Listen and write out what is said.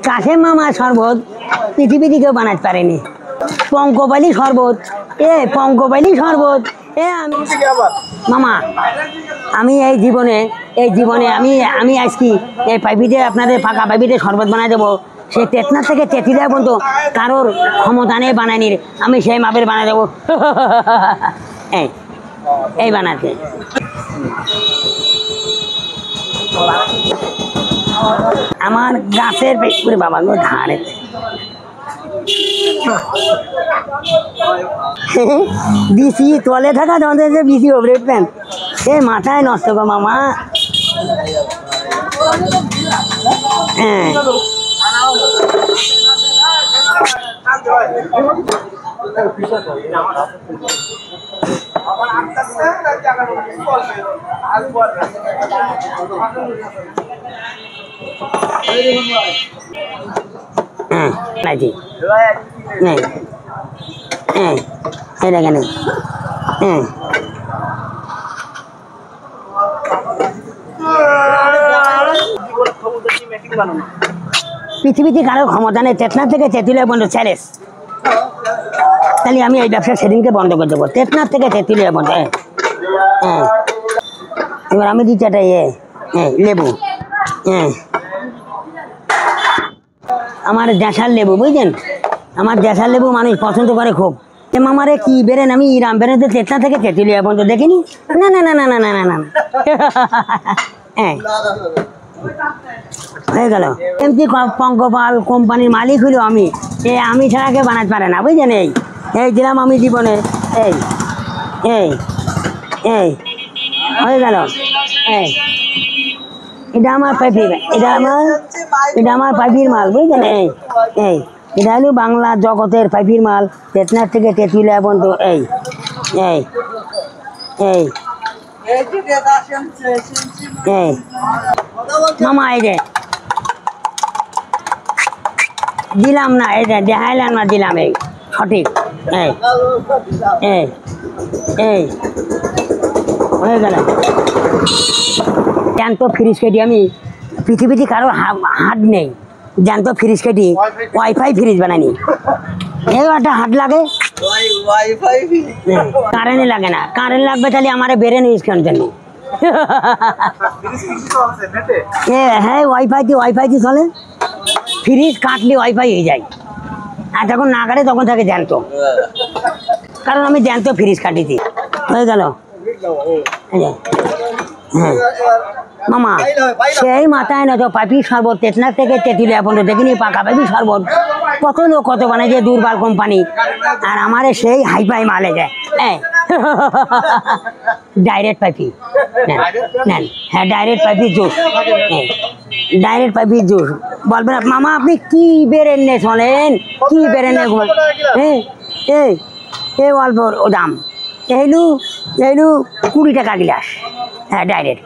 কাশেম মামা শরবত পৃথিবীতে কেউ বানাতে পারেনি। পঙ্কপালি শরবত, পঙ্কপালি শরবত। আমি মামা, আমি এই জীবনে আমি আজকে এই পাইপিতে আপনাদের ফাঁকা পাইপিতে শরবত বানাই দেবো। সে তেতনা থেকে তেঁতুলিয়া পর্যন্ত কারোর ক্ষমতা নেই বানায়নি, আমি সেই মাপের বানাই দেবো। এই বানাতে আমার গাছের পেছনে বাবা গো ধারে বিসি তলে থাকা তোমাদের যে বিসি ওপরে প্যান সে মাথায় নষ্ট গো মামা। পৃথিবীতে কারো ক্ষমতা নেই তেতনা থেকে তেঁতুলিয়া পর্যন্ত চ্যালেঞ্জ। তাহলে আমি এই ব্যবসা সেদিনকে বন্ধ করে দেবো, তেতনার থেকে তেঁতুলিয়া পর্যন্ত। এবার আমি দিচ্ছি একটা লেবু, আমার দেশাল লেবু বুঝলেন, আমার দেশাল লেবু মানুষ পছন্দ করে খুব। মামারে কি বেরেন আমি ইরাম বেরেন তো তেতনা থেকে তেঁতুলিয়া পর্যন্ত দেখিনি। না না না না না না না না হয়ে গেল। এমনি পঙ্কপাল কোম্পানির মালিক হলো আমি, আমি ছাড়া কেউ বানাতে পারে না বুঝলেন। এই দিলাম আমি জীবনে, এই এই এই হয়ে গেল। এটা আমার পাইপির, এটা আমার পাইপির মাল বুঝলেন। এটা হলো বাংলা জগতের পাইপির মাল, তেতনার থেকে তেঁতুলিয়া পর্যন্ত। এই এই এই এই মামা এই যে দিলাম না, এই যে দেখাইলাম না, দিলাম এই সঠিক। এই এই এই হয়ে গেল। জ্যান্ত ফ্রিজ কেটে আমি পৃথিবীতে কারো হাট নেই, জ্যান্ত ফ্রিজ কেটে ওয়াইফাই ফ্রিজ বানানি। এই একটা হাট লাগে, কারেন্ট লাগে না, কারেন্ট লাগবে তাহলে আমার বেরেন ইউজ করার জন্য। হ্যাঁ ওয়াইফাই চলে, ফ্রিজ কাটলে ওয়াইফাই হয়ে যায়, আর যখন না কাটে তখন থাকে জ্যান্ত, কারণ আমি জ্যান্ত ফ্রিজ কাটিছি। হয়ে গেল। হ্যাঁ মামা সেই মাথায় না তো পাইপির শরবত তেতনার থেকে তেঁতুলিয়া পর্যন্ত দেখিনি, পাকা পাইপির শরবত কত লোক কত বানায় যে দুর্বল কোম্পানি, আর আমারে সেই হাইফাই মালে যায়। ডাইরেক্ট পাইপি নেন, হ্যাঁ ডাইরেক্ট পাইপির জুস, ডাইরেক্ট পাইপির জুস। বলবেন মামা আপনি কি বেরেন শোনেন, কি বেরেন এই অল্প দাম, এইলু 20 টাকা গ্লাস, হ্যাঁ ডাইরেক্ট।